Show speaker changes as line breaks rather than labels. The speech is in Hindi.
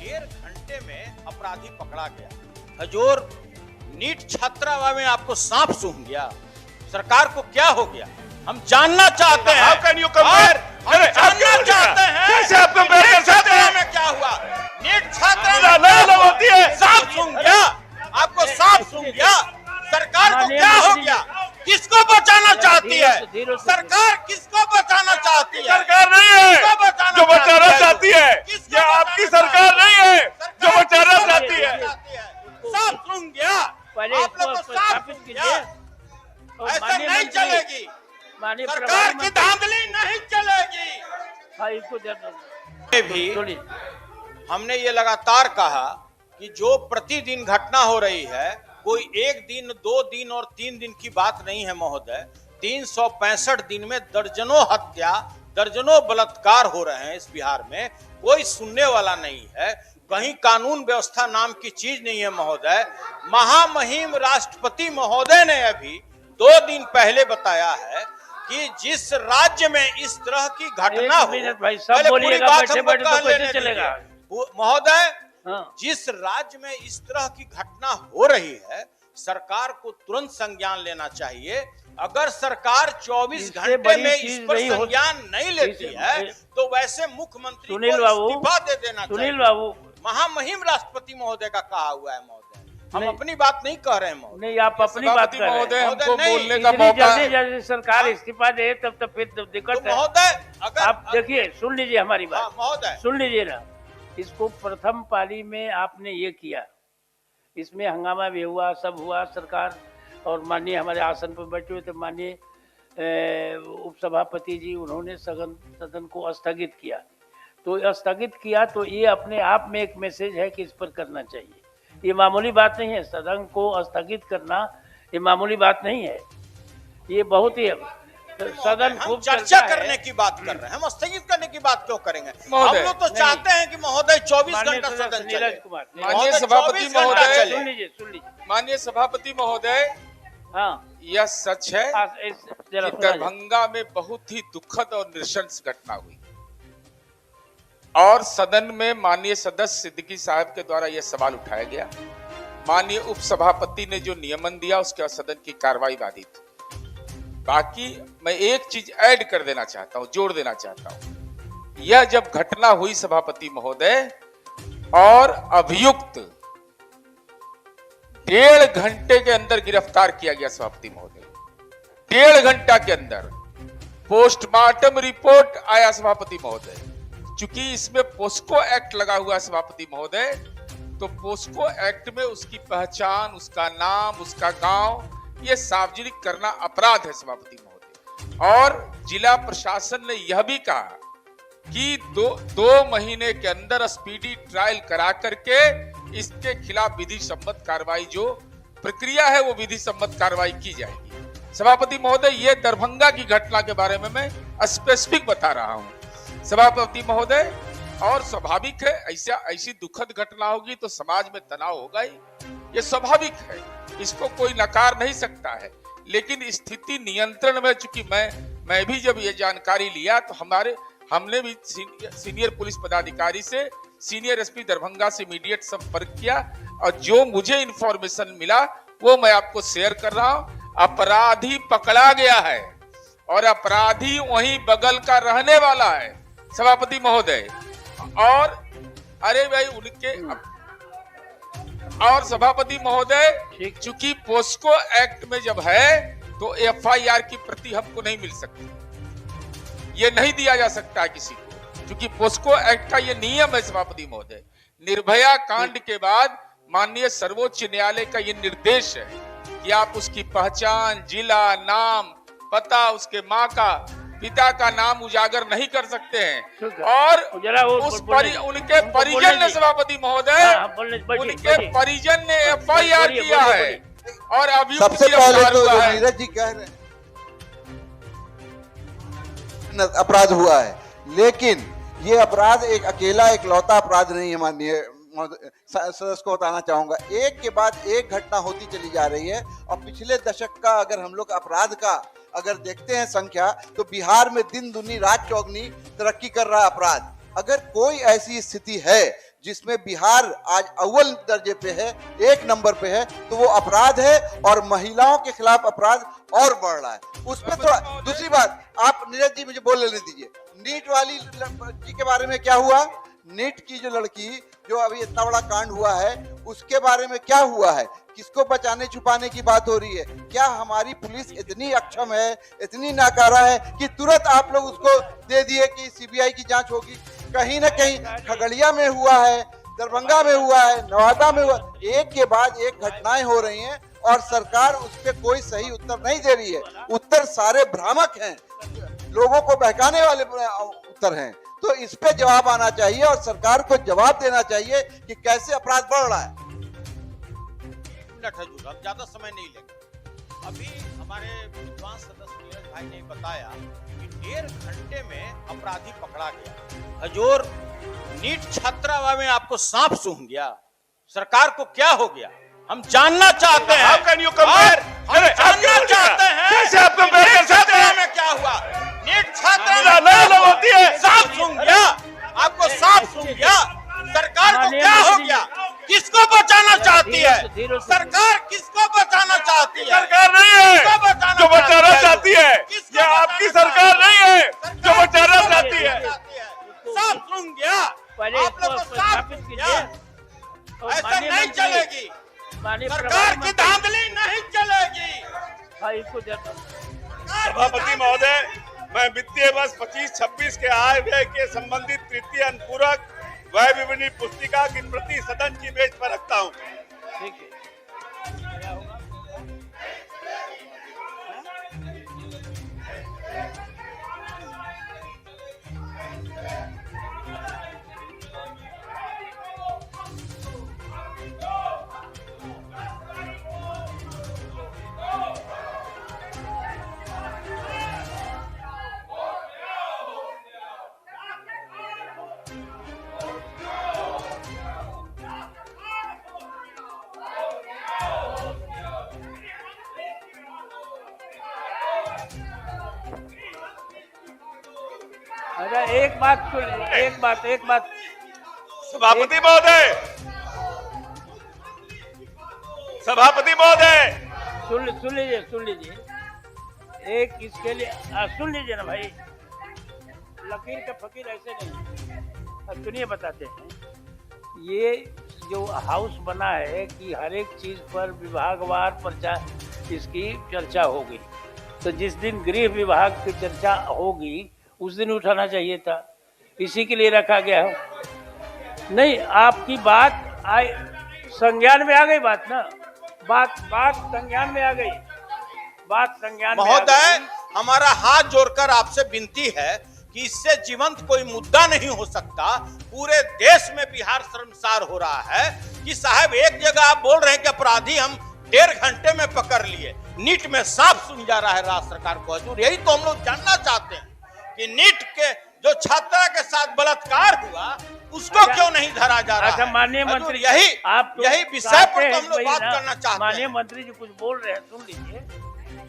1.5 घंटे में अपराधी पकड़ा गया। हजूर, नीट छात्रा में आपको सांप सूंघ गया। सरकार को क्या हो गया? हम जानना चाहते हैं।
How can you compare?
हम जानना चाहते हैं।
कैसे आप compare कर सकते हैं?
में क्या हुआ? नीट छात्रा में
होती है।
सांप सूंघ गया, आपको सांप सूंघ गया। सरकार को क्या हो गया? किसको बचाना चाहती है सरकार? किसको बचाना चाहती है?
सरकार नहीं है जो बचाना चाहती है।
किसको
ये आपकी सरकार नहीं है जो बचाना चाहती है।
सांप सूंघ गया, आप लोग को सांप सूंघ गया। ऐसा नहीं चलेगी, सरकार की धांधली नहीं चलेगी। भी हमने ये लगातार कहा कि जो प्रतिदिन घटना हो रही है, कोई 1 दिन 2 दिन और 3 दिन की बात नहीं है महोदय। 365 दिन में दर्जनों हत्या, दर्जनों बलात्कार हो रहे हैं इस बिहार में। कोई सुनने वाला नहीं है, कहीं कानून व्यवस्था नाम की चीज नहीं है महोदय। महामहिम राष्ट्रपति महोदय ने अभी 2 दिन पहले बताया है कि जिस राज्य में इस तरह की घटना हो, पहले पूरी बात हमको कह लेने दीजिए महोदय। जिस राज्य में इस तरह की घटना हो रही है, सरकार को तुरंत संज्ञान लेना चाहिए। अगर सरकार 24 घंटे में इस पर संज्ञान नहीं लेती है तो वैसे मुख्यमंत्री को इस्तीफा दे देना चाहिए।
बाबू,
महामहिम राष्ट्रपति महोदय का कहा हुआ है महोदय, हम अपनी बात नहीं कह रहे हैं महोदय।
नहीं, आप अपनी बात कर रहे हैं।
हमको
नहीं,
बोलने का मौका
जल्दी सरकार इस्तीफा दे तब तो फिर दिक्कत है
महोदय। अगर
आप देखिए, सुन लीजिए हमारी बात,
महोदय
सुन लीजिए ना। इसको प्रथम पाली में आपने ये किया, इसमें हंगामा भी हुआ, सब हुआ। सरकार और माननीय हमारे आसन पर बैठे हुए थे माननीय उपसभापति जी, उन्होंने सदन को स्थगित किया। तो स्थगित किया तो ये अपने आप में एक मैसेज है कि इस पर करना चाहिए। ये मामूली बात नहीं है, सदन को स्थगित करना ये मामूली बात नहीं है। ये बहुत ही सदन
हम
खूब
चर्चा करने की बात कर रहे हैं, हम स्थगित करने की बात क्यों करेंगे? हम लोग तो चाहते हैं कि महोदय 24 घंटा सदन चले।
माननीय सभापति महोदय,
सुन लीजिए।
माननीय सभापति महोदय,
हाँ,
यह सच है कि दरभंगा में बहुत ही दुखद और नृशंस घटना हुई और सदन में माननीय सदस्य सिद्दीकी साहब के द्वारा यह सवाल उठाया गया। माननीय उपसभापति ने जो नियमन दिया उसके बाद सदन की कार्रवाई बाधित। बाकी मैं एक चीज ऐड कर देना चाहता हूं, जोड़ देना चाहता हूं। यह जब घटना हुई सभापति महोदय और अभियुक्त 1.5 घंटे के अंदर गिरफ्तार किया गया सभापति महोदय। 1.5 घंटा के अंदर पोस्टमार्टम रिपोर्ट आया सभापति महोदय। चूंकि इसमें पोस्को एक्ट लगा हुआ है सभापति महोदय, तो पोस्को एक्ट में उसकी पहचान, उसका नाम, उसका गांव, ये सार्वजनिक करना अपराध है सभापति महोदय। और जिला प्रशासन ने यह भी कहा कि दो महीने के अंदर स्पीडी ट्रायल करा करके इसके खिलाफ विधि सम्मत कार्रवाई, जो प्रक्रिया है वो विधि सम्मत कार्रवाई की जाएगी। सभापति महोदय, ये दरभंगा की घटना के बारे में मैं स्पेसिफिक बता रहा हूं सभापति महोदय। और स्वाभाविक है, ऐसी दुखद घटना होगी तो समाज में तनाव होगा ही, ये स्वाभाविक है, इसको कोई नकार नहीं सकता है। लेकिन स्थिति नियंत्रण में, चूंकि मैं भी जब ये जानकारी लिया तो हमने भी सीनियर पुलिस पदाधिकारी से, सीनियर एसपी दरभंगा से इमीडिएट संपर्क किया और जो मुझे इंफॉर्मेशन मिला वो मैं आपको शेयर कर रहा हूं। अपराधी पकड़ा गया है और अपराधी वहीं बगल का रहने वाला है सभापति महोदय। और अरे भाई उनके और सभापति महोदय, चूंकि पोस्को एक्ट में जब है तो एफआईआर की प्रति हमको नहीं मिल सकती, ये नहीं दिया जा सकता किसी को, क्योंकि पोस्को एक्ट का ये नियम है सभापति महोदय। निर्भया कांड के बाद माननीय सर्वोच्च न्यायालय का ये निर्देश है कि आप उसकी पहचान, जिला, नाम, पता, उसके माँ का, पिता का नाम उजागर नहीं कर सकते हैं। और उनके परिजन ने सभापति महोदय, उनके परिजन ने एफआईआर किया है और अभी
सबसे पहले तो नीरज जी कह रहे हैं अपराध हुआ है, लेकिन ये अपराध एक अकेला इकलौता अपराध नहीं है। माननीय सदस्य को बताना चाहूंगा, एक के बाद एक घटना होती चली जा रही है और पिछले दशक का अगर हम लोग अपराध का अगर देखते हैं संख्या, तो बिहार में दिन दुनी रात चौगनी तरक्की कर रहा अपराध। अगर कोई ऐसी स्थिति है जिसमें बिहार आज अव्वल दर्जे पे है, 1 नंबर पे है, तो वो अपराध है और महिलाओं के खिलाफ अपराध और बढ़ रहा है। उस पर थोड़ा दूसरी बात, आप नीरज जी मुझे बोल लेने दीजिए, नीट वाली लड़की के बारे में क्या हुआ? नीट की जो लड़की जो अभी इतना बड़ा कांड हुआ है उसके बारे में क्या हुआ है? किसको बचाने छुपाने की बात हो रही है? क्या हमारी पुलिस इतनी अक्षम है, इतनी नाकारा है कि तुरंत आप लोग उसको दे दिए कि सीबीआई की जांच होगी? कहीं ना कहीं खगड़िया में हुआ है, दरभंगा में हुआ है, नवादा में हुआ, एक के बाद एक घटनाएं हो रही हैं और सरकार उस पर कोई सही उत्तर नहीं दे रही है। उत्तर सारे भ्रामक हैं, लोगों को बहकाने वाले उत्तर हैं। तो इस पे जवाब आना चाहिए और सरकार को जवाब देना चाहिए कि कैसे अपराध बढ़ रहा है।
हम ज्यादा समय नहीं लेंगे। अभी हमारे विद्वान सदस्य नीरज भाई ने बताया कि 1.5 घंटे में अपराधी पकड़ा गया। हजूर, नीट छात्रा में आपको सांप सूंघ गया, सरकार को क्या हो गया? हम जानना चाहते हैं।
How can you compare?
हम जानना चाहते हैं
कैसे आप compare कर सकते हैं?
में क्या हुआ? नीट छात्रा में
अलग होती है।
सांप सूंघ गया, आपको सांप सूंघ गया, सरकार को क्या हो गया? किसको बचाना चाहती है सरकार? किसको बचाना चाहती है?
सरकार नहीं है जो बचाना चाहती है,
किसको
ये आपकी
बचाना
सरकार नहीं है जो
सरकार
बचाना
किसको
चाहती है।
सांप सूंघ गया,
पहले
आप लोग को
इसको
सांप
स्थापित
सूंघ
कीजिए।
गया।
और
ऐसा
माननीय
नहीं
मंत्री-
चलेगी,
माननीय
सरकार
प्रभारी
की
मंत्री-
धांधली नहीं चलेगी।
हाँ, इसको जब-
सभापति महोदय, मैं वित्तीय वर्ष 25-26 के आय व्यय के संबंधित तृतीय अनुपूरक व्यय विवरणी पुस्तिका की प्रति सदन की मेज पर रखता हूँ।
ठीक है। अरे एक बात सुन, एक बात
सभापति महोदय, सभापति महोदय,
सुन लीजिए एक इसके लिए सुन लीजिए ना भाई, लकीर का फकीर ऐसे नहीं। अब सुनिए, बताते हैं। ये जो हाउस बना है कि हर एक चीज पर विभागवार इसकी चर्चा होगी, तो जिस दिन गृह विभाग की चर्चा होगी उस दिन उठाना चाहिए था, इसी के लिए रखा गया है। नहीं, आपकी बात संज्ञान में आ गई, बात ना, बात संज्ञान में आ गई, बात संज्ञान में आ
महोदय,
गई।
हमारा हाथ जोड़कर आपसे विनती है कि इससे जीवंत कोई मुद्दा नहीं हो सकता। पूरे देश में बिहार शर्मसार हो रहा है कि साहब एक जगह आप बोल रहे हैं कि अपराधी हम 1.5 घंटे में पकड़ लिए, नीट में सांप सूंघ जा रहा है राज्य सरकार को। हजूर, यही तो हम लोग जानना चाहते हैं कि नीट के जो छात्रा के साथ बलात्कार हुआ उसको क्यों नहीं धरा जा रहा
अच्छा,
है?
माननीय
हजूर,
मंत्री,
यही विषय पर तो हम लोग बात करना चाहते हैं।
माननीय मंत्री जी कुछ बोल रहे हैं, सुन लीजिए।